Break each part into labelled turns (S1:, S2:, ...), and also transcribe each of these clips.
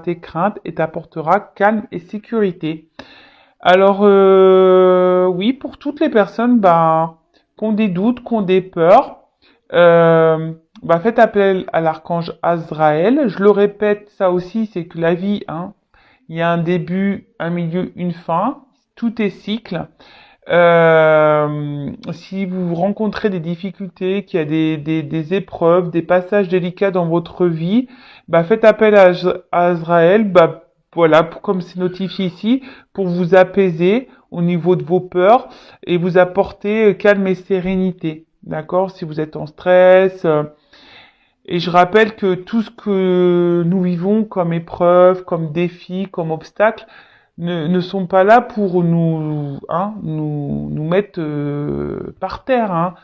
S1: tes craintes et t'apportera calme et sécurité. Alors, oui, pour toutes les personnes qui ont des doutes, qui ont des peurs, faites appel à l'archange Azraël. Je le répète, ça aussi, c'est que la vie, hein, il y a un début, un milieu, une fin. Tout est cycle. Si vous rencontrez des difficultés, qu'il y a des épreuves, des passages délicats dans votre vie, faites appel à Azraël, voilà, comme c'est notifié ici, pour vous apaiser au niveau de vos peurs et vous apporter calme et sérénité. D'accord? Si vous êtes en stress. Et je rappelle que tout ce que nous vivons comme épreuve, comme défi, comme obstacle, ne sont pas là pour nous mettre par terre. Hein.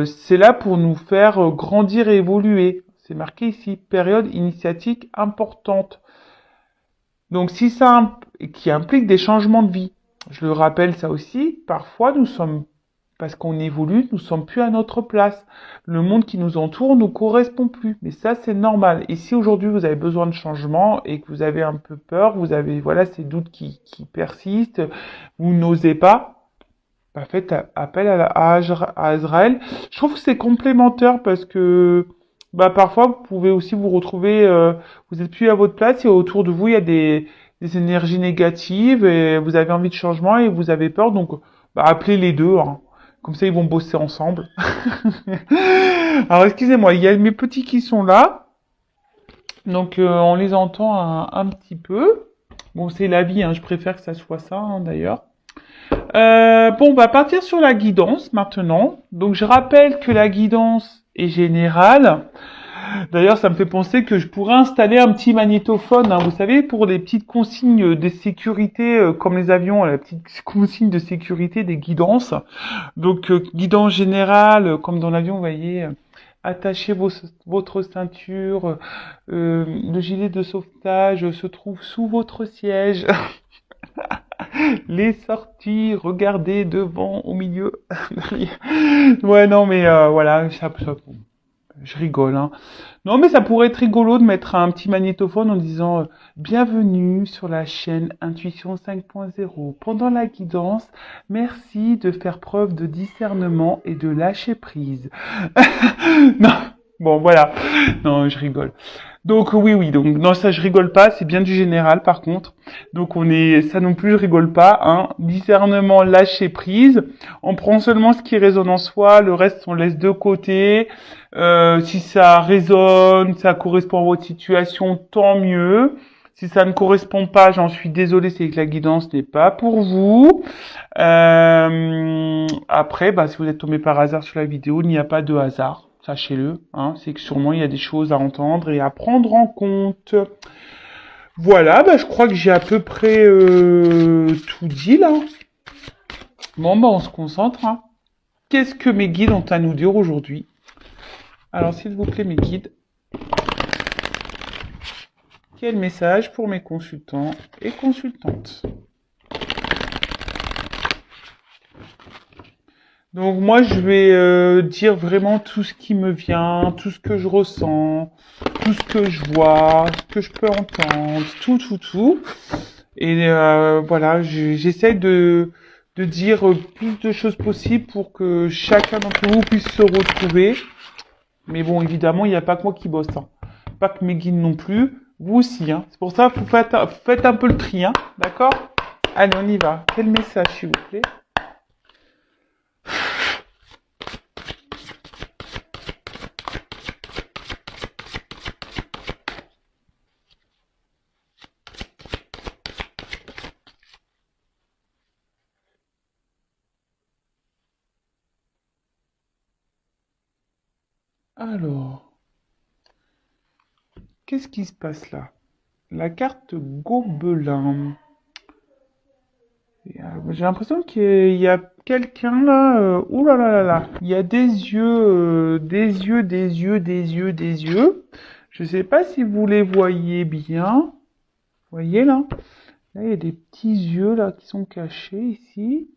S1: C'est là pour nous faire grandir et évoluer. C'est marqué ici, période initiatique importante. Donc si ça qui implique des changements de vie. Je le rappelle ça aussi, parfois nous sommes, parce qu'on évolue, nous sommes plus à notre place. Le monde qui nous entoure nous correspond plus. Mais ça, c'est normal. Et si aujourd'hui vous avez besoin de changement et que vous avez un peu peur, vous avez, voilà, ces doutes qui persistent, vous n'osez pas, faites appel à Azraël. Je trouve que c'est complémentaire parce que, parfois vous pouvez aussi vous retrouver, vous êtes plus à votre place et autour de vous il y a des énergies négatives et vous avez envie de changement et vous avez peur. Donc, appelez les deux, hein. Comme ça, ils vont bosser ensemble. Alors, excusez-moi, il y a mes petits qui sont là. Donc, on les entend un petit peu. Bon, c'est la vie, hein. Je préfère que ça soit ça, hein, d'ailleurs. On va partir sur la guidance maintenant. Donc, je rappelle que la guidance est générale. D'ailleurs, ça me fait penser que je pourrais installer un petit magnétophone, hein, vous savez, pour les petites consignes de sécurité, comme les avions, la petite consigne de sécurité des guidances. Donc, guidance générale, comme dans l'avion, vous voyez, attachez votre ceinture, le gilet de sauvetage se trouve sous votre siège. Les sorties, regardez devant, au milieu. Ouais, non, mais voilà, je rigole, hein. Non, mais ça pourrait être rigolo de mettre un petit magnétophone en disant bienvenue sur la chaîne Intuition 5.0. Pendant la guidance, merci de faire preuve de discernement et de lâcher prise. Non, bon, voilà. Non, je rigole. Donc oui, donc non, ça je rigole pas, c'est bien du général par contre. Donc ça non plus je rigole pas, hein. Discernement, lâcher prise. On prend seulement ce qui résonne en soi, le reste on laisse de côté. Si ça résonne, ça correspond à votre situation, tant mieux. Si ça ne correspond pas, j'en suis désolée, c'est que la guidance n'est pas pour vous. Après, si vous êtes tombé par hasard sur la vidéo, il n'y a pas de hasard. Sachez-le, hein, c'est que sûrement il y a des choses à entendre et à prendre en compte. Voilà, je crois que j'ai à peu près tout dit là. Bon, on se concentre. Hein. Qu'est-ce que mes guides ont à nous dire aujourd'hui? Alors, s'il vous plaît, mes guides, quel message pour mes consultants et consultantes? Donc moi, je vais dire vraiment tout ce qui me vient, tout ce que je ressens, tout ce que je vois, ce que je peux entendre, tout. Et voilà, j'essaie de dire plus de choses possibles pour que chacun d'entre vous puisse se retrouver. Mais bon, évidemment, il n'y a pas que moi qui bosse. Hein. Pas que mes guides non plus. Vous aussi. Hein. C'est pour ça que vous faites un peu le tri. Hein. D'accord? Allez, on y va. Quel message, s'il vous plaît? Alors, qu'est-ce qui se passe là? La carte Gobelin. J'ai l'impression qu'il y a quelqu'un là. Ouh là là là là. Il y a des yeux, des yeux. Je sais pas si vous les voyez bien. Vous voyez là? Là, il y a des petits yeux là qui sont cachés ici.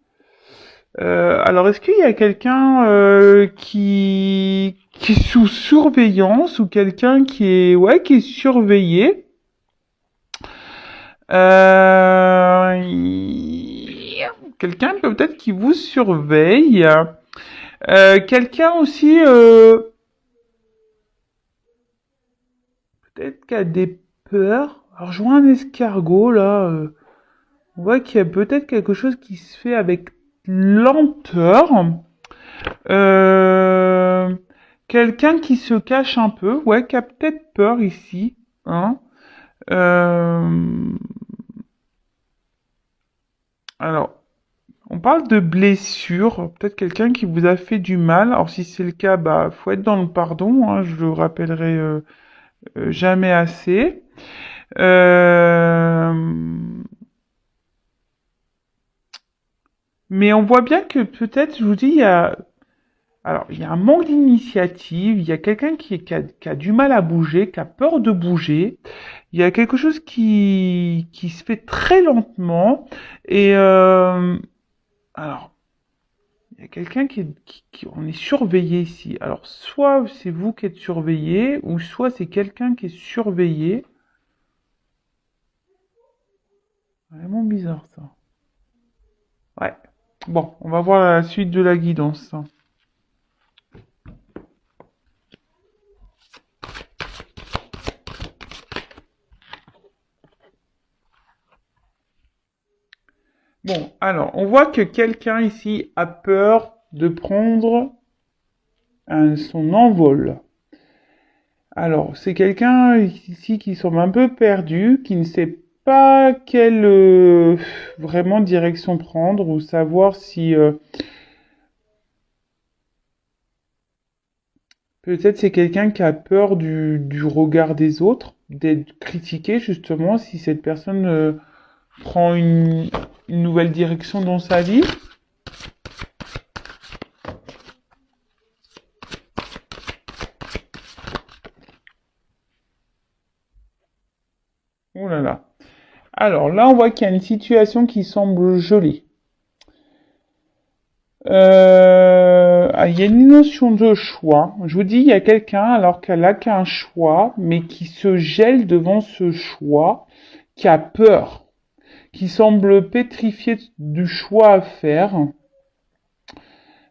S1: Alors, est-ce qu'il y a quelqu'un qui est sous surveillance ou quelqu'un qui est surveillé? Quelqu'un peut-être qui vous surveille. Quelqu'un aussi, peut-être qui a des peurs. Alors, je vois un escargot là. On voit qu'il y a peut-être quelque chose qui se fait avec lenteur. Euh, Quelqu'un qui se cache un peu, ouais, qui a peut-être peur ici, hein. Euh, alors, on parle de blessure, peut-être quelqu'un qui vous a fait du mal. Alors, si c'est le cas, bah, faut être dans le pardon, hein, je le rappellerai jamais assez. Euh, mais on voit bien que peut-être, je vous dis, il y a un manque d'initiative, il y a quelqu'un qui a du mal à bouger, qui a peur de bouger. Il y a quelque chose qui se fait très lentement. Et alors, il y a quelqu'un on est surveillé ici. Alors, soit c'est vous qui êtes surveillé, ou soit c'est quelqu'un qui est surveillé. Vraiment bizarre ça. Ouais. Bon, on va voir la suite de la guidance. Bon, alors, on voit que quelqu'un ici a peur de prendre son envol. Alors, c'est quelqu'un ici qui semble un peu perdu, qui ne sait pas quelle vraiment direction prendre ou savoir si peut-être c'est quelqu'un qui a peur du regard des autres, d'être critiqué justement si cette personne prend une nouvelle direction dans sa vie. Oh là là. Alors là, on voit qu'il y a une situation qui semble jolie. Il y a une notion de choix. Je vous dis, il y a quelqu'un alors qu'elle a qu'un choix, mais qui se gèle devant ce choix, qui a peur, qui semble pétrifié du choix à faire.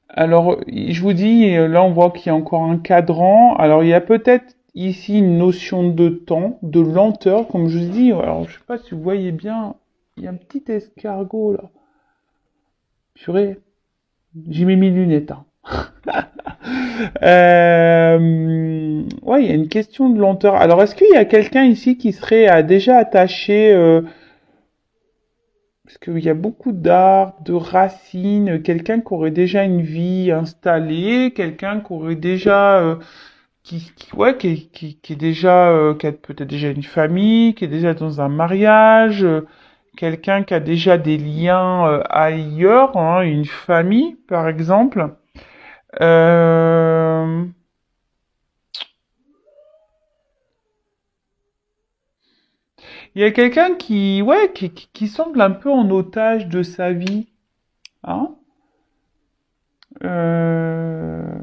S1: Alors, je vous dis, là on voit qu'il y a encore un cadran. Alors, il y a peut-être ici une notion de temps, de lenteur, comme je vous dis. Alors, je sais pas si vous voyez bien, il y a un petit escargot là. Purée, j'ai mis mes lunettes, hein. Ouais, il y a une question de lenteur. Alors, est-ce qu'il y a quelqu'un ici qui serait déjà attaché, parce qu'il y a beaucoup d'arbres, de racines, quelqu'un qui aurait déjà une vie installée, quelqu'un qui aurait déjà, ouais, qui est déjà, qui a peut-être déjà une famille, qui est déjà dans un mariage, quelqu'un qui a déjà des liens ailleurs, hein, une famille, par exemple. Euh, Il y a quelqu'un ouais, qui semble un peu en otage de sa vie, hein. Euh,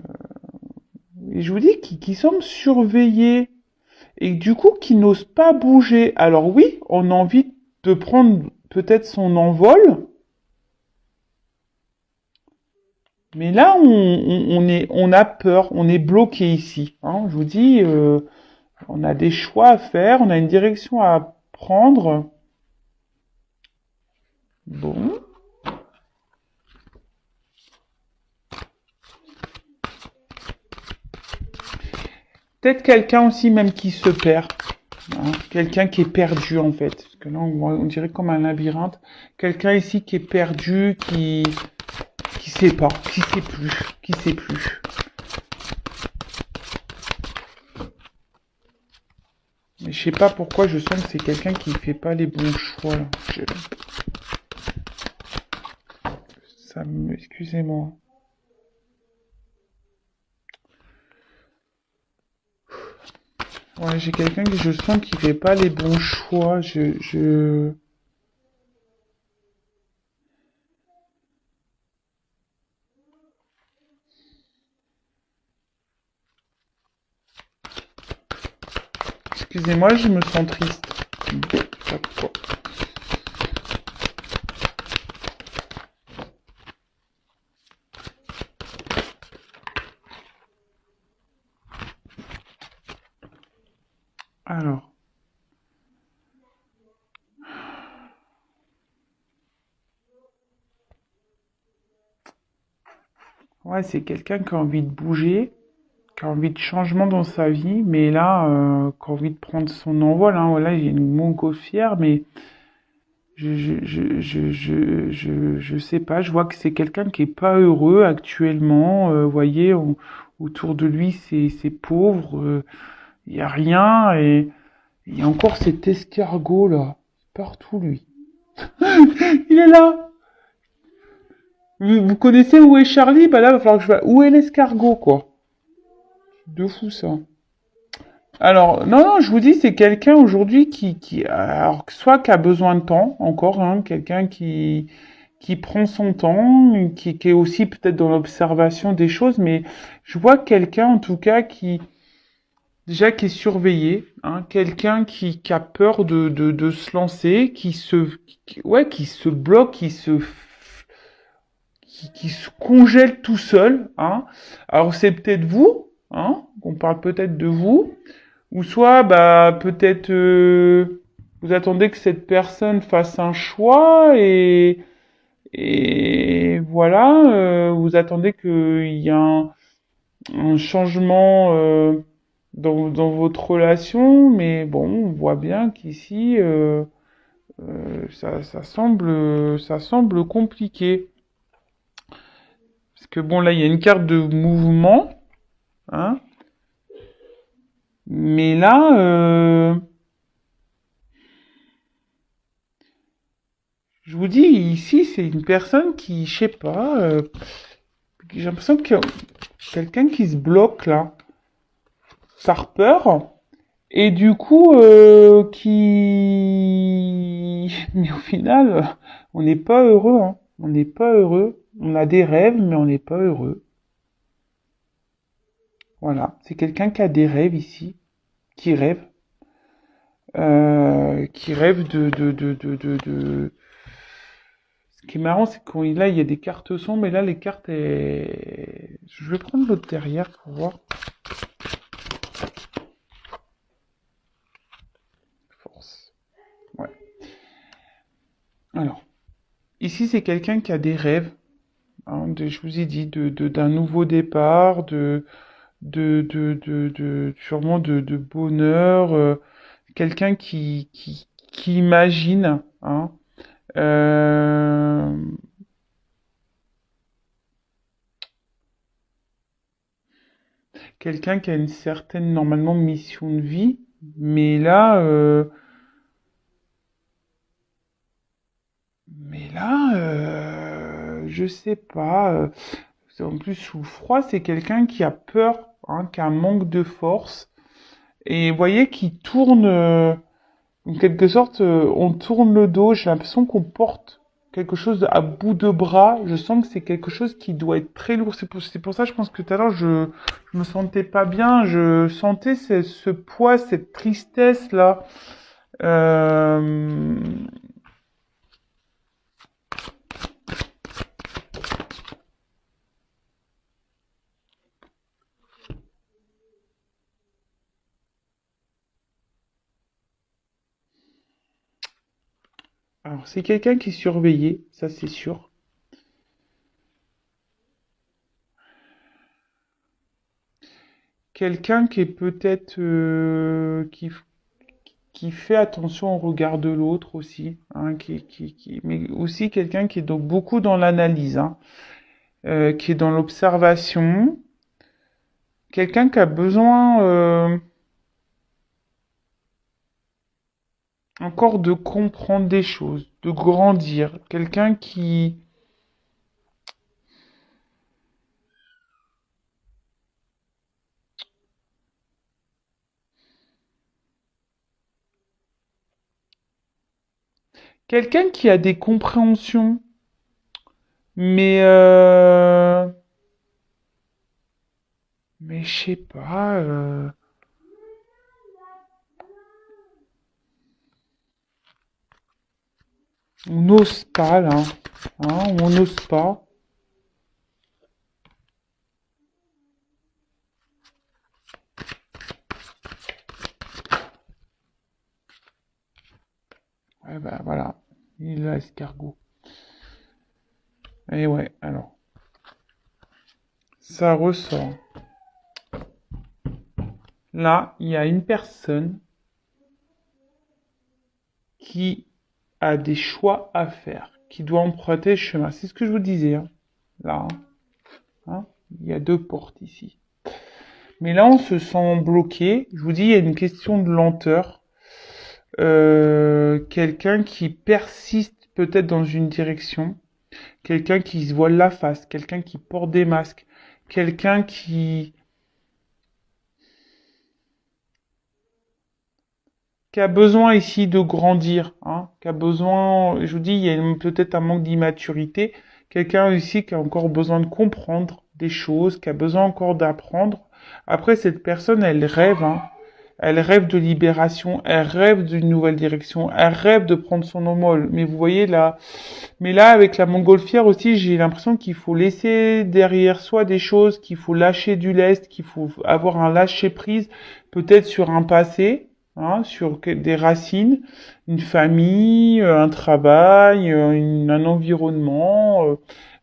S1: et je vous dis qui semble surveillé et du coup qui n'ose pas bouger. Alors oui, on a envie de prendre peut-être son envol, mais là on a peur, on est bloqué ici, hein. Je vous dis, on a des choix à faire, on a une direction à prendre. Bon. Peut-être quelqu'un aussi même qui se perd. Hein, quelqu'un qui est perdu en fait. Parce que là on dirait comme un labyrinthe. Quelqu'un ici qui est perdu, qui sait pas, qui sait plus. Mais je sais pas pourquoi je sens que c'est quelqu'un qui fait pas les bons choix là. Excusez-moi. Ouais, j'ai quelqu'un que je sens qui fait pas les bons choix. Excusez-moi, je me sens triste. Je sais pas pourquoi. Ouais, c'est quelqu'un qui a envie de bouger, qui a envie de changement dans sa vie, mais là, qui a envie de prendre son envol, hein. Voilà, il y a une montgolfière, mais je sais pas, je vois que c'est quelqu'un qui est pas heureux actuellement. Vous voyez, autour de lui, c'est pauvre, il y a rien, et il y a encore cet escargot là, partout lui. Il est là. Vous connaissez où est Charlie? Bah là, il va falloir que je vois. Où est l'escargot, quoi? De fou ça. Alors, non, non, je vous dis, c'est quelqu'un aujourd'hui alors, soit qui a besoin de temps, encore, hein, quelqu'un qui prend son temps, qui est aussi peut-être dans l'observation des choses, mais je vois quelqu'un, en tout cas, déjà, qui est surveillé, hein, quelqu'un qui a peur de se lancer, ouais, qui se bloque, qui se congèle tout seul, hein. Alors, c'est peut-être vous, hein, on parle peut-être de vous, ou soit, bah, peut-être, vous attendez que cette personne fasse un choix et voilà, vous attendez qu'il y ait un changement dans votre relation, mais bon, on voit bien qu'ici, ça semble compliqué. Parce que bon, là, il y a une carte de mouvement, hein, mais là, je vous dis, ici, c'est une personne qui, je sais pas, j'ai l'impression qu'il y a quelqu'un qui se bloque là, par peur, et du coup, mais au final, on n'est pas heureux, hein. On n'est pas heureux. On a des rêves, mais on n'est pas heureux. Voilà, c'est quelqu'un qui a des rêves ici, qui rêve, qui rêve de. Ce qui est marrant, c'est qu'on là, il y a des cartes sombres, mais là, les cartes, je vais prendre l'autre derrière pour voir. Force. Ouais. Alors, ici, c'est quelqu'un qui a des rêves, hein, je vous ai dit, d'un nouveau départ, sûrement de bonheur, quelqu'un qui imagine, hein, euh, quelqu'un qui a une certaine, normalement, mission de vie, mais là, je sais pas, en plus, sous froid, c'est quelqu'un qui a peur, hein, qui a un manque de force, et vous voyez, qui tourne, en quelque sorte, on tourne le dos. J'ai l'impression qu'on porte quelque chose à bout de bras. Je sens que c'est quelque chose qui doit être très lourd. C'est pour ça, je pense que tout à l'heure, je me sentais pas bien. Je sentais ce poids, cette tristesse là. Euh, Alors, c'est quelqu'un qui est surveillé, ça c'est sûr. Quelqu'un qui est peut-être qui fait attention au regard de l'autre aussi, hein, mais aussi quelqu'un qui est donc beaucoup dans l'analyse, hein, qui est dans l'observation, quelqu'un qui a besoin encore de comprendre des choses, de grandir, quelqu'un qui a des compréhensions, mais mais je sais pas, on n'ose pas là, hein, on n'ose pas. Ouais, bah voilà, il est là, escargot. Et ouais, alors. Ça ressort. Là, il y a une personne qui a des choix à faire, qui doit emprunter le chemin. C'est ce que je vous disais, hein. Là, hein. Il y a deux portes ici. Mais là, on se sent bloqué. Je vous dis, il y a une question de lenteur. Quelqu'un qui persiste peut-être dans une direction. Quelqu'un qui se voile la face. Quelqu'un qui porte des masques. Quelqu'un qui a besoin ici de grandir, hein, qui a besoin, je vous dis, il y a peut-être un manque d'immaturité, quelqu'un ici qui a encore besoin de comprendre des choses, qui a besoin encore d'apprendre. Après, cette personne, elle rêve, hein, elle rêve de libération, elle rêve d'une nouvelle direction, elle rêve de prendre son envol. Mais vous voyez là, mais là, avec la montgolfière aussi, j'ai l'impression qu'il faut laisser derrière soi des choses, qu'il faut lâcher du lest, qu'il faut avoir un lâcher prise, peut-être sur un passé, hein, sur des racines, une famille, un travail, un environnement,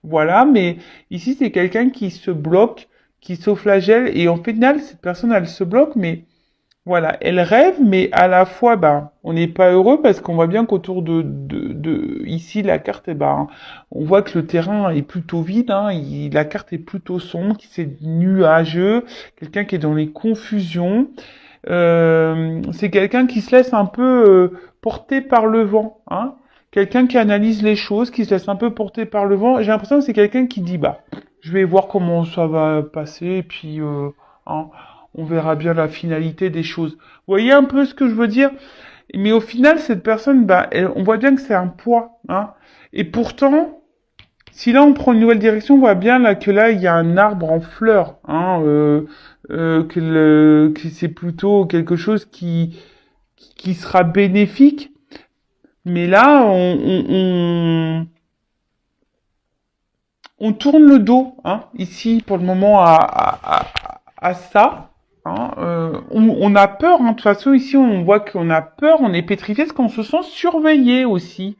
S1: voilà. Mais ici, c'est quelqu'un qui se bloque, qui s'auto-flagelle, et en final, cette personne, elle se bloque, mais voilà, elle rêve, mais à la fois, ben, on n'est pas heureux parce qu'on voit bien qu'autour ici, la carte, eh ben, on voit que le terrain est plutôt vide, hein, la carte est plutôt sombre, c'est nuageux, quelqu'un qui est dans les confusions. C'est quelqu'un qui se laisse un peu porter par le vent, hein. Quelqu'un qui analyse les choses, qui se laisse un peu porter par le vent. J'ai l'impression que c'est quelqu'un qui dit, bah, je vais voir comment ça va passer, et puis, hein, on verra bien la finalité des choses. Vous voyez un peu ce que je veux dire? Mais au final, cette personne, bah, on voit bien que c'est un poids, hein. Et pourtant, si là on prend une nouvelle direction, on voit bien là que là il y a un arbre en fleurs, hein, que c'est plutôt quelque chose qui sera bénéfique. Mais là, on tourne le dos, hein, ici pour le moment à ça. Hein, on a peur, hein, de toute façon ici on voit qu'on a peur, on est pétrifié parce qu'on se sent surveillé aussi.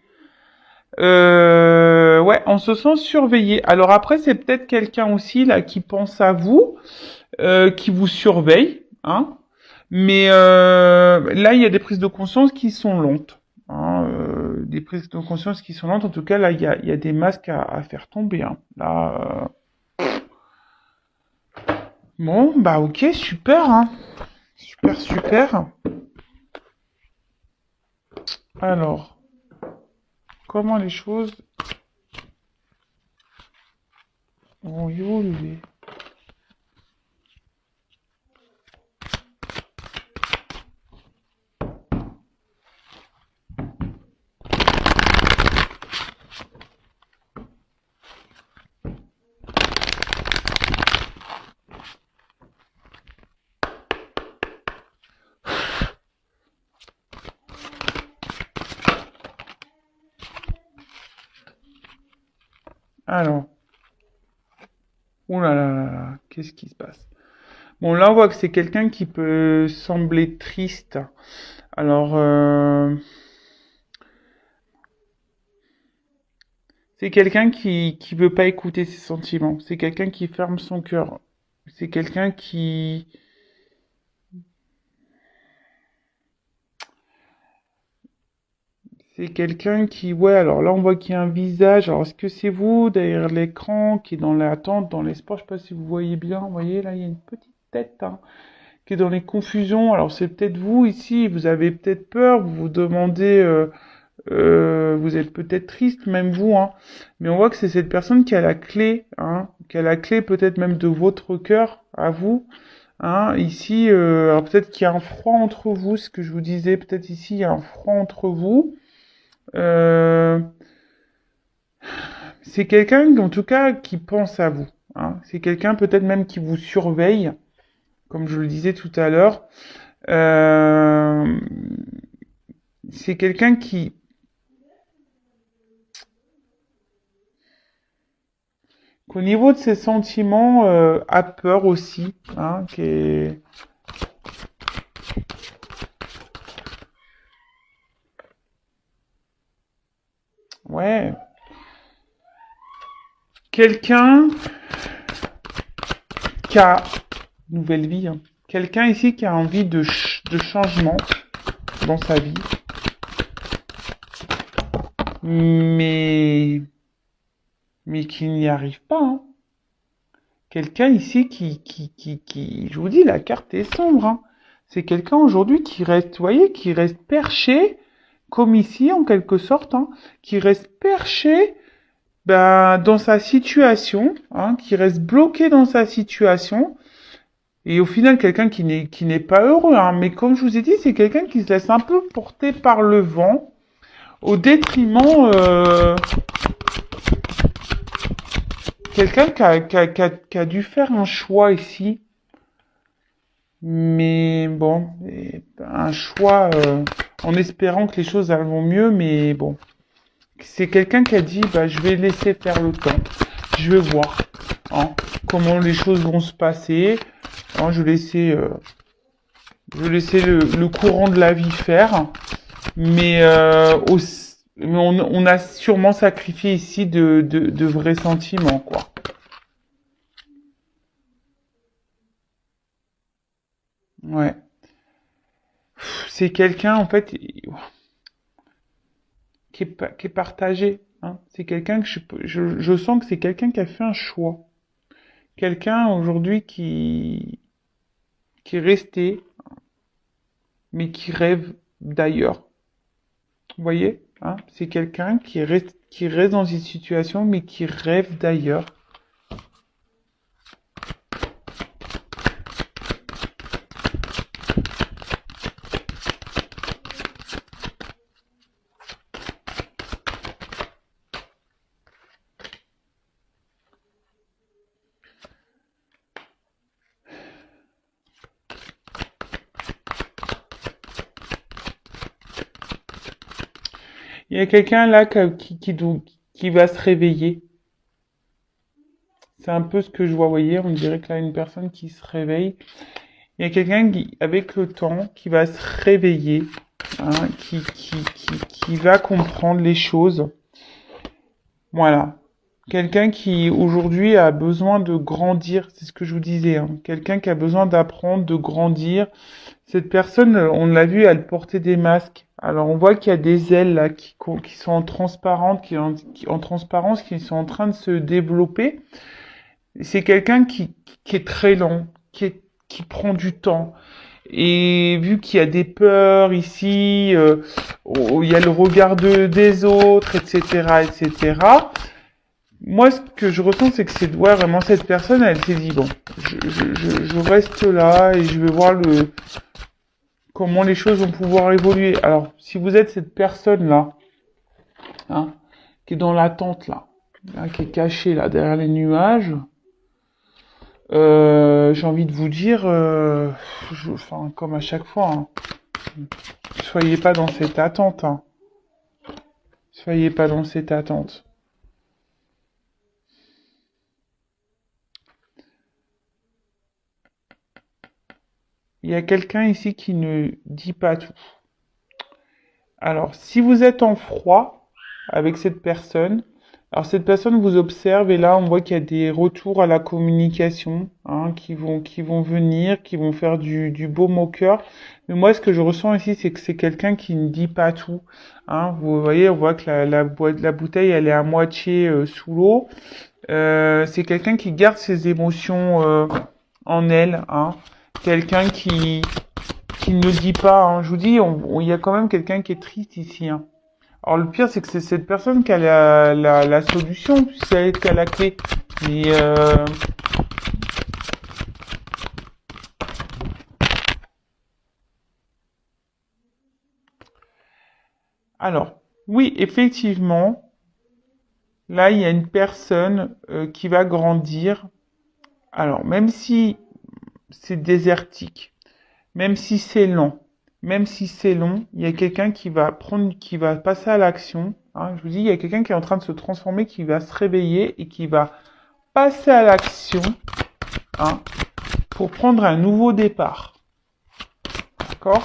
S1: Ouais, on se sent surveillé. Alors après, c'est peut-être quelqu'un aussi là qui pense à vous, qui vous surveille, hein. Mais là, il y a des prises de conscience qui sont lentes, hein, des prises de conscience qui sont lentes. En tout cas, là, il y a des masques à faire tomber, hein. Là, bon, bah ok, super, hein. Super, super. Alors, comment les choses vont évoluer? Alors, oh là là là là, qu'est-ce qui se passe? Bon, là, on voit que c'est quelqu'un qui peut sembler triste. Alors, c'est quelqu'un qui veut pas écouter ses sentiments. C'est quelqu'un qui ferme son cœur. C'est quelqu'un qui... C'est quelqu'un qui... Ouais, alors là, on voit qu'il y a un visage. Alors, est-ce que c'est vous, derrière l'écran, qui est dans l'attente, dans l'espoir? Je sais pas si vous voyez bien. Vous voyez, là, il y a une petite tête, hein, qui est dans les confusions. Alors, c'est peut-être vous, ici. Vous avez peut-être peur. Vous vous demandez... vous êtes peut-être triste, même vous, hein, mais on voit que c'est cette personne qui a la clé, hein, qui a la clé peut-être même de votre cœur à vous, hein, ici, alors peut-être qu'il y a un froid entre vous, ce que je vous disais, peut-être ici il y a un froid entre vous. Euh, c'est quelqu'un, en tout cas, qui pense à vous, hein. C'est quelqu'un peut-être même qui vous surveille, comme je le disais tout à l'heure. Euh, c'est quelqu'un qu'au niveau de ses sentiments, a peur aussi, hein, qui est... Ouais. Quelqu'un qui a nouvelle vie, hein. Quelqu'un ici qui a envie de changement dans sa vie, mais qui n'y arrive pas, hein. Quelqu'un ici je vous dis, la carte est sombre, hein. C'est quelqu'un aujourd'hui qui reste, vous voyez, qui reste perché, comme ici en quelque sorte, hein, qui reste perché dans sa situation, hein, qui reste bloqué dans sa situation. Et au final, quelqu'un qui n'est pas heureux, hein, mais comme je vous ai dit, c'est quelqu'un qui se laisse un peu porter par le vent, au détriment, quelqu'un qui a dû faire un choix ici, mais bon, un choix en espérant que les choses vont mieux, mais bon, c'est quelqu'un qui a dit, bah, je vais laisser faire le temps, je vais voir, hein, comment les choses vont se passer, hein, je vais laisser le courant de la vie faire, mais, mais on a sûrement sacrifié ici de vrais sentiments, quoi. Ouais. C'est quelqu'un, en fait, qui est partagé, hein. C'est quelqu'un que je sens que c'est quelqu'un qui a fait un choix. Quelqu'un aujourd'hui qui est resté, mais qui rêve d'ailleurs. Vous voyez, hein? C'est quelqu'un qui reste dans une situation, mais qui rêve d'ailleurs. Il y a quelqu'un là qui va se réveiller. C'est un peu ce que je vois, vous voyez, on dirait que là, une personne qui se réveille. Il y a quelqu'un qui, avec le temps, qui va se réveiller, hein, qui va comprendre les choses. Voilà. Quelqu'un qui, aujourd'hui, a besoin de grandir, c'est ce que je vous disais, hein. Quelqu'un qui a besoin d'apprendre, de grandir. Cette personne, on l'a vu, elle portait des masques. Alors, on voit qu'il y a des ailes, là, qui sont en transparente, en transparence, qui sont en train de se développer. C'est quelqu'un qui est très lent, qui prend du temps. Et vu qu'il y a des peurs ici, il y a le regard des autres, etc., etc. Moi, ce que je ressens, c'est que c'est ouais, vraiment cette personne, elle s'est dit, bon, je reste là et je vais voir comment les choses vont pouvoir évoluer. Alors, si vous êtes cette personne-là, hein, qui est dans l'attente, là, qui est cachée, là, derrière les nuages, j'ai envie de vous dire, enfin, comme à chaque fois, hein, soyez pas dans cette attente, hein. Soyez pas dans cette attente. Il y a quelqu'un ici qui ne dit pas tout. Alors, si vous êtes en froid avec cette personne, alors cette personne vous observe et là on voit qu'il y a des retours à la communication, hein, qui vont venir, qui vont faire du baume au cœur. Mais moi ce que je ressens ici c'est que c'est quelqu'un qui ne dit pas tout, hein. Vous voyez, on voit que la bouteille elle est à moitié sous l'eau. C'est quelqu'un qui garde ses émotions en elle, hein. Quelqu'un qui ne dit pas, hein. Je vous dis, il y a quand même quelqu'un qui est triste ici, hein. Alors le pire, c'est que c'est cette personne qui a la solution, c'est elle qui a la clé. Mais alors, oui, effectivement, là, il y a une personne qui va grandir. Alors, même si c'est désertique, même si c'est lent, même si c'est long, il y a quelqu'un qui va passer à l'action, hein. Je vous dis, il y a quelqu'un qui est en train de se transformer, qui va se réveiller et qui va passer à l'action, hein, pour prendre un nouveau départ. D'accord?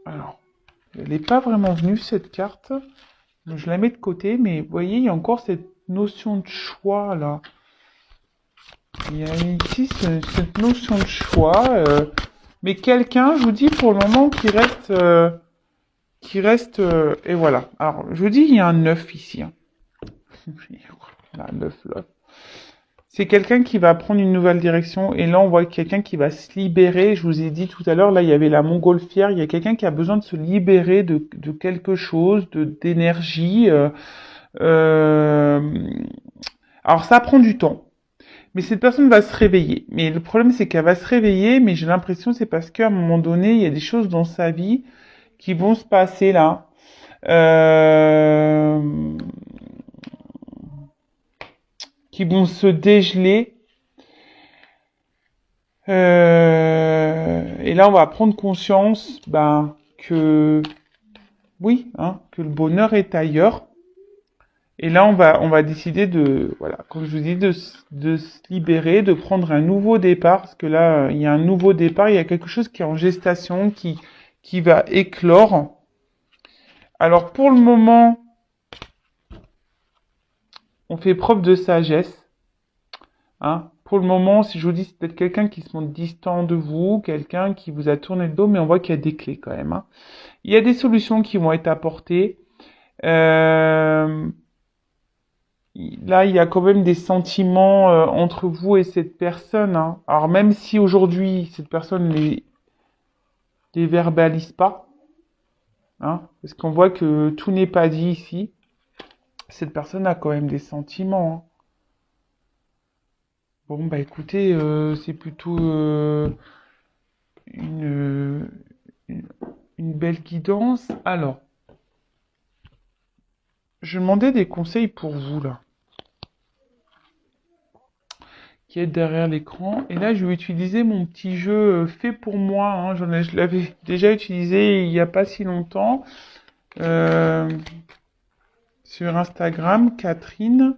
S1: Alors, Elle n'est pas vraiment venue, cette carte. Je la mets de côté, mais vous voyez, il y a encore cette notion de choix, là. Il y a ici cette notion de choix. Mais quelqu'un, je vous dis, pour le moment, qui reste, et voilà. Alors, je vous dis, il y a un 9 ici. Hein. Là, 9, là. C'est quelqu'un qui va prendre une nouvelle direction. Et là, on voit quelqu'un qui va se libérer. Je vous ai dit tout à l'heure, là, il y avait la montgolfière. Il y a quelqu'un qui a besoin de se libérer de quelque chose, d'énergie. Alors, ça prend du temps. Mais cette personne va se réveiller. Mais le problème, c'est qu'elle va se réveiller, mais j'ai l'impression que c'est parce qu'à un moment donné, il y a des choses dans sa vie qui vont se passer là. Qui vont se dégeler. Et là, on va prendre conscience que oui, hein, que le bonheur est ailleurs. Et là, on va décider de, voilà, comme je vous dis, de se libérer, de prendre un nouveau départ, parce que là, il y a un nouveau départ, il y a quelque chose qui est en gestation, qui va éclore. Alors, pour le moment, on fait preuve de sagesse. Hein. Pour le moment, si je vous dis, c'est peut-être quelqu'un qui se montre distant de vous, quelqu'un qui vous a tourné le dos, mais on voit qu'il y a des clés quand même. Hein. Il y a des solutions qui vont être apportées. Là, il y a quand même des sentiments entre vous et cette personne. Hein. Alors, même si aujourd'hui, cette personne les verbalise pas, hein, parce qu'on voit que tout n'est pas dit ici, cette personne a quand même des sentiments. Hein. Bon, bah écoutez, c'est plutôt une, une belle guidance. Alors, je demandais des conseils pour vous, là, qui est derrière l'écran. Et là, je vais utiliser mon petit jeu fait pour moi. Hein. Je l'avais déjà utilisé il n'y a pas si longtemps. Sur Instagram, Catherine,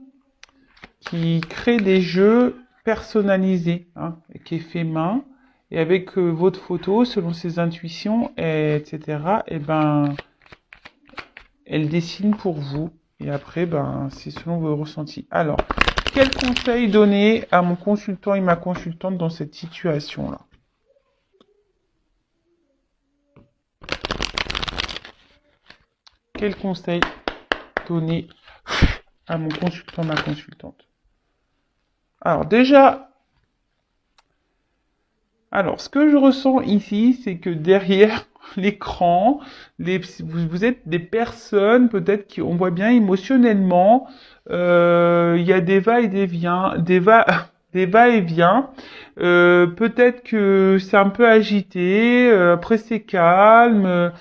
S1: qui crée des jeux personnalisés, hein, qui est fait main. Et avec votre photo, selon ses intuitions, etc., et ben, elle dessine pour vous. Et après, ben, c'est selon vos ressentis. Alors, quel conseil donner à mon consultant et ma consultante dans cette situation-là? Quel conseil donner à mon consultant, ma consultante? Alors déjà, ce que je ressens ici, c'est que derrière l'écran, vous êtes des personnes peut-être qui, on voit bien émotionnellement, il y a des va-et-vient, des va-et-vient. Peut-être que c'est un peu agité, après c'est calme,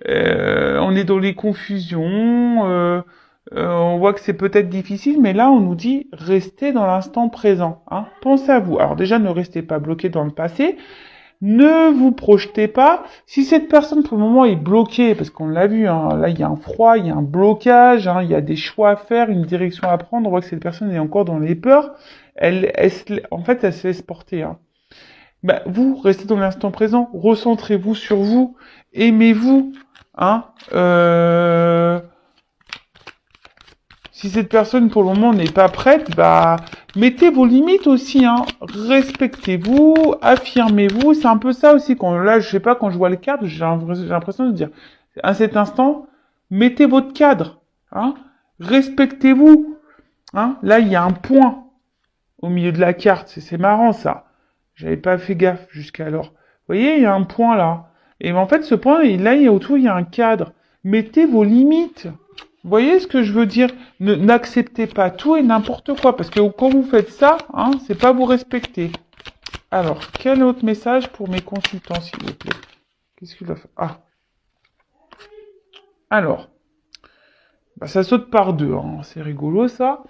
S1: on est dans les confusions. On voit que c'est peut-être difficile, mais là, on nous dit restez dans l'instant présent. Hein. Pensez à vous. Alors déjà, ne restez pas bloqué dans le passé. Ne vous projetez pas. Si cette personne, pour le moment, est bloquée, parce qu'on l'a vu, hein, là, il y a un froid, il y a un blocage, hein, il y a des choix à faire, une direction à prendre, on voit que cette personne est encore dans les peurs. En fait, elle se laisse porter. Hein. Vous, restez dans l'instant présent. Recentrez-vous sur vous. Aimez-vous. Hein. Si cette personne, pour le moment, n'est pas prête, mettez vos limites aussi, hein. Respectez-vous, affirmez-vous. C'est un peu ça aussi. Là, je sais pas, quand je vois le cadre, j'ai l'impression de dire, à cet instant, mettez votre cadre, hein. Respectez-vous, hein. Là, il y a un point au milieu de la carte. C'est marrant, ça. J'avais pas fait gaffe jusqu'alors. Vous voyez, il y a un point là. Et en fait, ce point, là, autour, il y a un cadre. Mettez vos limites. Vous voyez ce que je veux dire? N'acceptez pas tout et n'importe quoi, parce que quand vous faites ça, hein, c'est pas vous respecter. Alors, quel autre message pour mes consultants, s'il vous plaît? Qu'est-ce qu'il va faire? Ah. Alors, ça saute par deux, hein. C'est rigolo ça.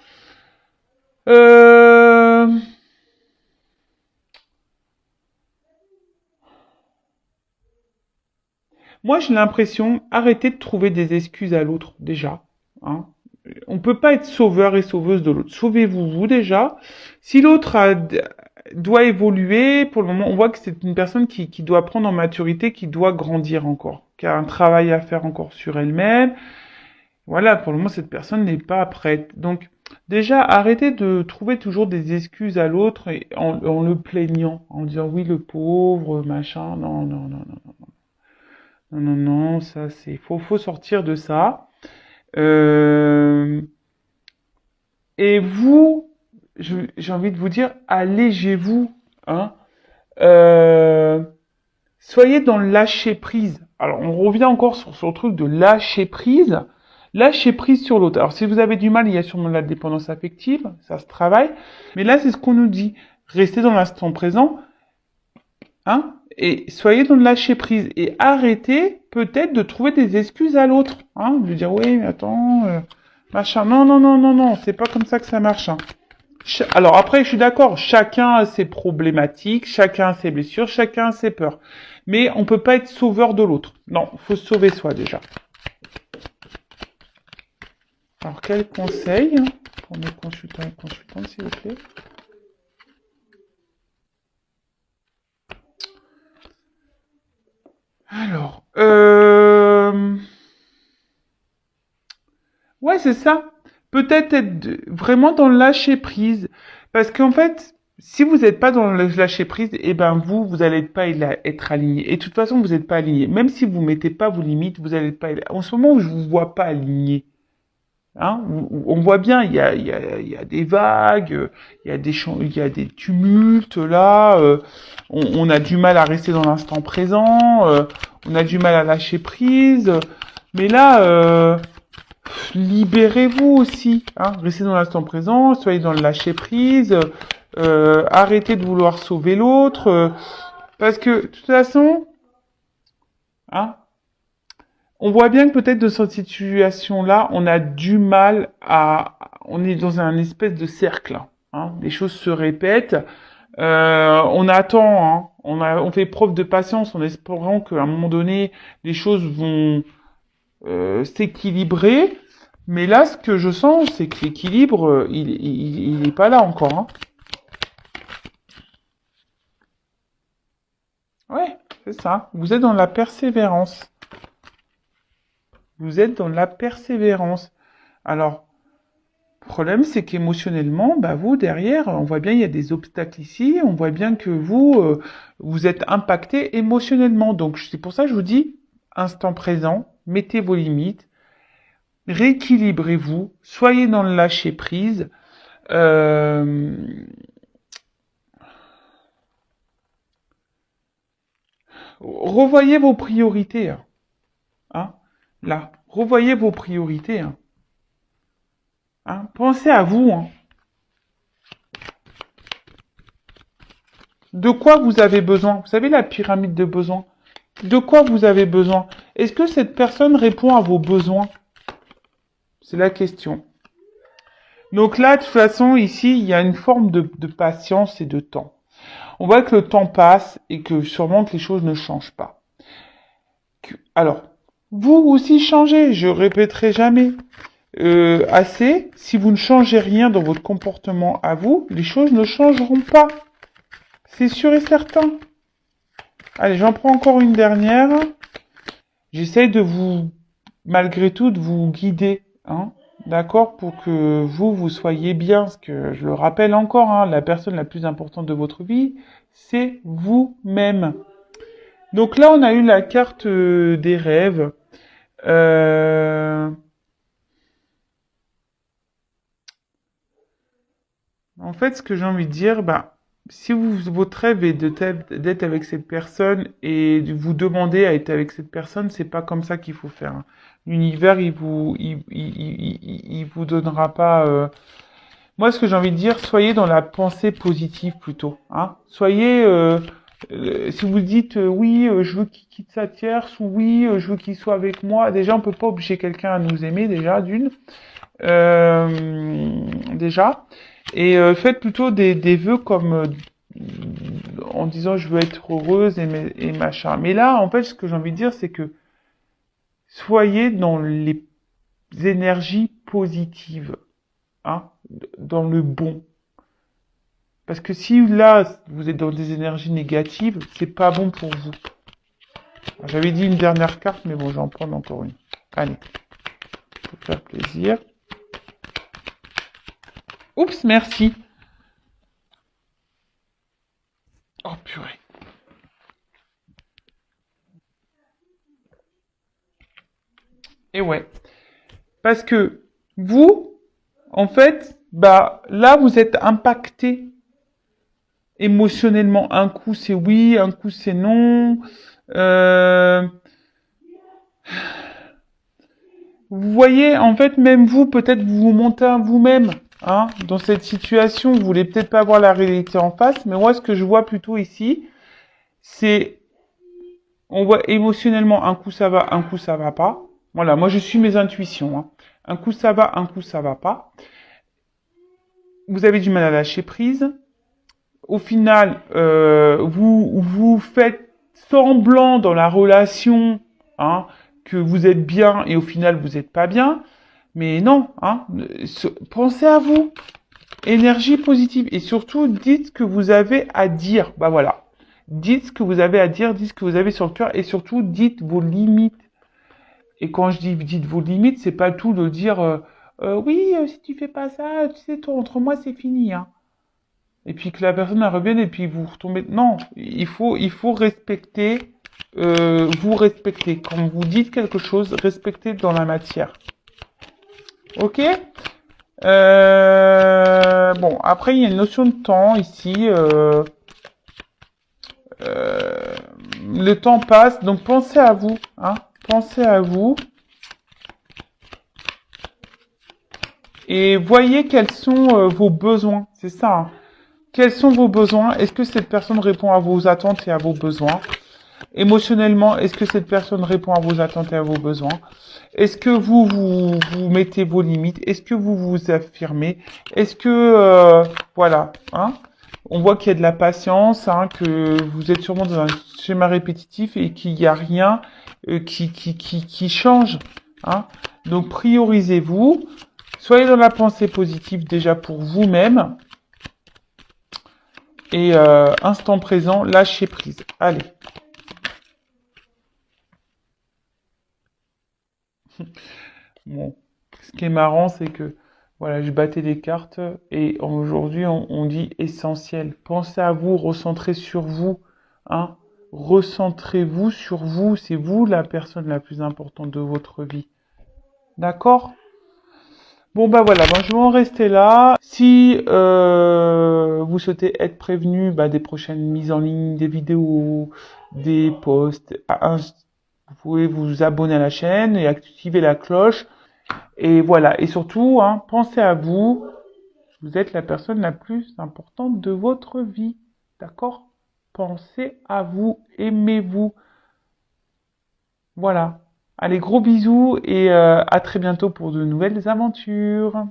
S1: Moi, j'ai l'impression, arrêtez de trouver des excuses à l'autre, déjà. Hein. On peut pas être sauveur et sauveuse de l'autre. Sauvez-vous, vous, déjà. Si l'autre doit évoluer. Pour le moment, on voit que c'est une personne qui doit prendre en maturité, qui doit grandir encore, qui a un travail à faire encore sur elle-même. Voilà, pour le moment, cette personne n'est pas prête. Donc, déjà, arrêtez de trouver toujours des excuses à l'autre en le plaignant, en disant oui, le pauvre, machin. Non, non, non, non, non, non, non, ça c'est, faut sortir de ça. Euh, et vous, j'ai envie de vous dire, allégez-vous, hein. Euh, Soyez dans le lâcher prise. Alors, on revient encore sur le truc de lâcher prise. Lâcher prise sur l'autre. Alors, si vous avez du mal, il y a sûrement la dépendance affective, ça se travaille. Mais là, c'est ce qu'on nous dit. Restez dans l'instant présent, hein, et soyez dans le lâcher prise. Et arrêtez peut-être de trouver des excuses à l'autre, hein, de dire oui, mais attends, machin. Non, non, non, non, non, c'est pas comme ça que ça marche, hein. Alors après, je suis d'accord, chacun a ses problématiques, chacun a ses blessures, chacun a ses peurs. Mais on peut pas être sauveur de l'autre. Non, il faut se sauver soi déjà. Alors quel conseil pour mes consultants et consultantes, s'il vous plaît? Alors, ouais, c'est ça. Peut-être être vraiment dans le lâcher prise. Parce qu'en fait, si vous n'êtes pas dans le lâcher prise, eh ben vous allez pas être aligné. Et de toute façon, vous n'êtes pas aligné. Même si vous mettez pas vos limites, vous n'allez pas. En ce moment, je vous vois pas aligné. Hein, on voit bien, il y a des vagues, il y a des tumultes là. On a du mal à rester dans l'instant présent. On a du mal à lâcher prise. Mais là. Libérez-vous aussi, hein. Restez dans l'instant présent, soyez dans le lâcher prise, arrêtez de vouloir sauver l'autre, parce que de toute façon, hein, on voit bien que peut-être de cette situation-là, on a du mal on est dans un espèce de cercle, hein. Les choses se répètent, on attend, hein, on fait preuve de patience en espérant qu'à un moment donné, les choses vont s'équilibrer. Mais là, ce que je sens, c'est que l'équilibre, il est pas là encore, hein. Ouais, c'est ça. Vous êtes dans la persévérance. Vous êtes dans la persévérance. Alors, le problème, c'est qu'émotionnellement, bah vous, derrière, on voit bien, il y a des obstacles ici. On voit bien que vous êtes impacté émotionnellement. Donc, c'est pour ça que je vous dis, instant présent, mettez vos limites, rééquilibrez-vous, soyez dans le lâcher prise. Euh, Revoyez vos priorités, hein. Hein. Là, revoyez vos priorités, hein. Hein. Pensez à vous, hein. De quoi vous avez besoin? Vous savez la pyramide de besoins? De quoi vous avez besoin? Est-ce que cette personne répond à vos besoins? C'est la question. Donc là, de toute façon, ici, il y a une forme de patience et de temps. On voit que le temps passe et que sûrement que les choses ne changent pas. Alors, vous aussi changez, je répéterai jamais assez. Si vous ne changez rien dans votre comportement à vous, les choses ne changeront pas. C'est sûr et certain. Allez, j'en prends encore une dernière. J'essaye de vous, malgré tout, de vous guider, hein, d'accord, pour que vous soyez bien. Parce que je le rappelle encore, hein, la personne la plus importante de votre vie, c'est vous-même. Donc là, on a eu la carte des rêves. Euh, En fait, ce que j'ai envie de dire, bah, si votre rêve est d'être avec cette personne et de vous demander à être avec cette personne, c'est pas comme ça qu'il faut faire, hein. L'univers, il vous donnera pas. Moi, ce que j'ai envie de dire, soyez dans la pensée positive plutôt, hein. Soyez, si vous dites oui, je veux qu'il quitte sa tierce ou oui, je veux qu'il soit avec moi. Déjà, on peut pas obliger quelqu'un à nous aimer déjà d'une. Déjà. Et faites plutôt des vœux comme en disant je veux être heureuse et machin. Mais là, en fait, ce que j'ai envie de dire, c'est que soyez dans les énergies positives, hein, dans le bon. Parce que si là, vous êtes dans des énergies négatives, c'est pas bon pour vous. J'avais dit une dernière carte, mais bon, j'en prends encore une. Allez, pour faire plaisir. Oups, merci. Oh purée. Et ouais. Parce que vous, en fait, bah là, vous êtes impacté émotionnellement. Un coup, c'est oui, un coup, c'est non. Euh, Vous voyez, en fait, même vous, peut-être vous vous montez à vous-même, hein, dans cette situation. Vous voulez peut-être pas voir la réalité en face, mais moi, ce que je vois plutôt ici, c'est, on voit émotionnellement, un coup ça va, un coup ça va pas. Voilà, moi, je suis mes intuitions, hein. Un coup ça va, un coup ça va pas. Vous avez du mal à lâcher prise. Au final, vous faites semblant dans la relation, hein, que vous êtes bien et au final vous n'êtes pas bien. Mais non, hein, pensez à vous, énergie positive et surtout dites ce que vous avez à dire. Bah voilà, dites ce que vous avez à dire, dites ce que vous avez sur le cœur et surtout dites vos limites. Et quand je dis dites vos limites, c'est pas tout de dire oui, si tu fais pas ça, tu sais, toi entre moi c'est fini, hein. Et puis que la personne elle revienne et puis vous retombez. Non, il faut respecter, vous respecter. Quand vous dites quelque chose, respectez dans la matière. Ok? Bon, après il y a une notion de temps ici. Euh, le temps passe, donc pensez à vous, hein? Pensez à vous et voyez quels sont vos besoins. C'est ça, hein. Quels sont vos besoins? Est-ce que cette personne répond à vos attentes et à vos besoins? Émotionnellement, est-ce que cette personne répond à vos attentes et à vos besoins? Est-ce que vous mettez vos limites? Est-ce que vous vous affirmez? Est-ce que, voilà, hein? On voit qu'il y a de la patience, hein, que vous êtes sûrement dans un schéma répétitif et qu'il n'y a rien qui change, hein? Donc, priorisez-vous. Soyez dans la pensée positive déjà pour vous-même. Et instant présent, lâchez prise. Allez. Bon, ce qui est marrant, c'est que voilà, je battais les cartes et aujourd'hui, on dit essentiel. Pensez à vous, recentrez sur vous, hein. Recentrez-vous sur vous, c'est vous la personne la plus importante de votre vie. D'accord? Bon bah voilà, bon, je vais en rester là. Si vous souhaitez être prévenu bah, des prochaines mises en ligne, des vidéos, des posts, vous pouvez vous abonner à la chaîne et activer la cloche. Et voilà, et surtout, hein, pensez à vous, vous êtes la personne la plus importante de votre vie, d'accord? Pensez à vous, aimez-vous, voilà. Allez, gros bisous et à très bientôt pour de nouvelles aventures.